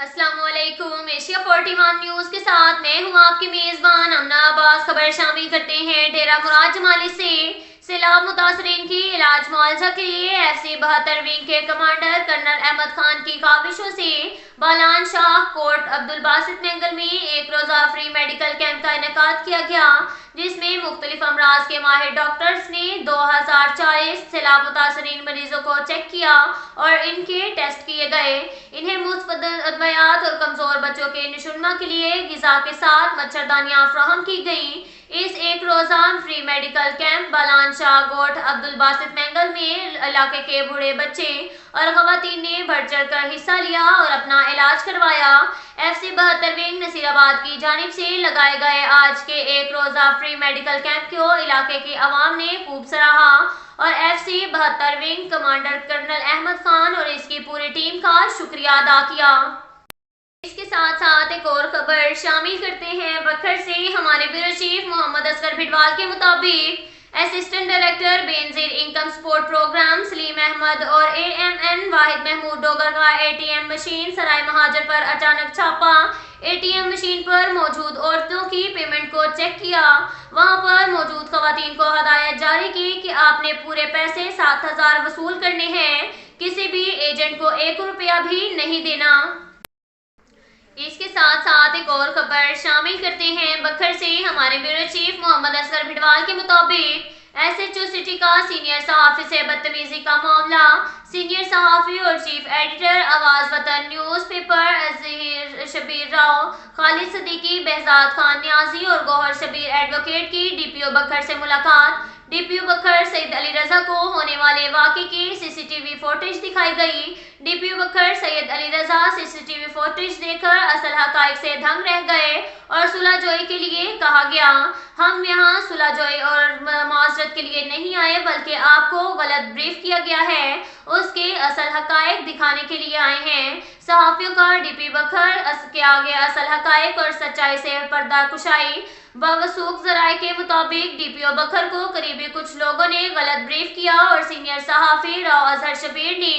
अस्सलाम वालेकुम। Asia 41 news के साथ मैं हूं आपकी मेजबान अमना अब्बास। खबर शामिल करते हैं डेरा मुराद जमाली से सैलाब मुतासरीन की इलाज मुआवजा के लिए FC 72 विंग के कमांडर कर्नल अहमद खान की काविशों से बालान शाह कोट अब्दुल बासित मैंगल में एक रोजा फ्री मेडिकल कैंप का इनेकाद किया गया, जिसमें मुख्तलिफ अमराज के माहिर डॉक्टर्स ने 2040 सैलाब मुतासरीन मरीजों को चेक किया और इनके टेस्ट किए गए। इन्हें मुफ्त अद्वियात और कमजोर बच्चों के नशुनमा के लिए गिजा के साथ मच्छरदानियां फराहम की गईं। इस एक रोजा फ्री मेडिकल कैंप बालान शाह गोट अब्दुल बासित मैंगल में इलाके के बूढ़े बच्चे और खवातीन ने बढ़ चढ़ कर हिस्सा लिया और अपना इलाज करवाया। FC 72 विंग नसीराबाद की जानिब से लगाए गए आज के एक रोजा फ्री मेडिकल कैंप को इलाके की आवाम ने खूब सराहा और FC 72 wing commander colonel Ahmed Khan और इसकी पूरी टीम का शुक्रिया अदा किया। इसके साथ साथ एक और खबर शामिल करते हैं बखर से। हमारे ब्यूरो चीफ मोहम्मद असगर भिडवाल के मुताबिक assistant director Benazir income support programme Salim Ahmed और AMN वाहिद महमूद डोगर का ATM मशीन सराय महाजर पर अचानक छापा। ATM मशीन पर मौजूद औरतों की पेमेंट को चेक किया। वहां पर मौजूद खवातीन को हदायत जारी की कि आपने पूरे पैसे 7000 वसूल करने हैं, किसी भी एजेंट को 1 रुपया भी नहीं देना। इसके साथ साथ एक और खबर शामिल करते हैं बखर से। हमारे ब्यूरो चीफ मोहम्मद असगर भिडवाल के मुताबिक SHO सिटी का सीनियर सहाफ़ी से बदतमीजी का मामला। सीनियर सहाफ़ी और चीफ एडिटर आवाज वतन न्यूज़पेपर अज़हीर शबीर राव, खालिद सदीकी, बेहजाद खान न्याजी और गौहर शबीर एडवोकेट की DPO बखर से मुलाकात। DPO बखर सैयद अली रजा को होने वाले वाक़े की CCTV फुटेज दिखाई गई। DPO बखर सैयद अली रजा CCTV फुटेज देखकर असल हकाइक से दंग रह गए और सुलह जोई के लिए कहा गया। हम यहाँ सुलह जोई और माजरत के लिए नहीं आए, बल्कि आपको गलत ब्रीफ किया गया है, उसके असल हकाइक दिखाने के लिए आए हैं। सहाफ़ियों का DP बखर के आगे असल हकाइक और सच्चाई से पर्दा कुशाई। बवसूख जराये के मुताबिक DPO बखर को करीबी कुछ लोगों ने गलत ब्रीफ किया और सीनियर सहाफ़ी राव अजहर शबीर ने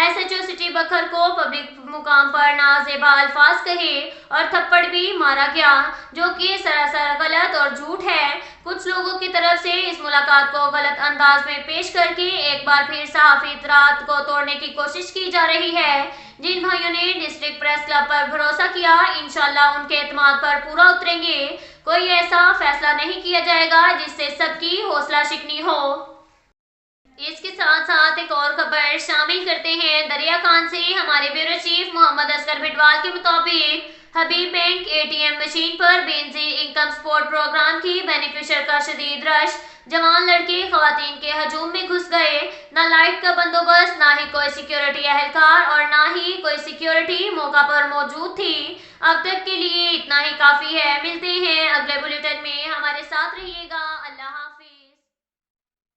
SHO सिटी बखर को पब्लिक मुकाम पर नाजेबा अल्फाज कहे और थप्पड़ भी मारा गया, जो कि सरासर गलत और झूठ है। कुछ लोगों की तरफ से इस मुलाकात को गलत अंदाज में पेश करके एक बार फिर सहाफ़ी इतरात को तोड़ने की कोशिश की जा रही है। जिन भाइयों ने डिस्ट्रिक्ट प्रेस क्लब पर भरोसा किया, इंशाअल्लाह उनके एतमाद पर पूरा उतरेंगे। कोई ऐसा फैसला नहीं किया जाएगा जिससे सबकी हौसला शिकनी हो। इसके साथ साथ एक और खबर शामिल करते हैं दरिया खान से। हमारे ब्यूरो चीफ मोहम्मद असगर भिडवाल के मुताबिक हबीब बैंक ATM मशीन पर बेनजीर इनकम सपोर्ट प्रोग्राम की बेनिफिशियर का शदीद रश। जवान लड़के खवातीन के हजूम में घुस गए। ना लाइट का बंदोबस्त, ना ही कोई सिक्योरिटी एहलकार और ना ही कोई सिक्योरिटी मौका पर मौजूद थी। अब तक के लिए इतना ही काफी है। मिलते हैं अगले बुलेटिन में, हमारे साथ रहिएगा।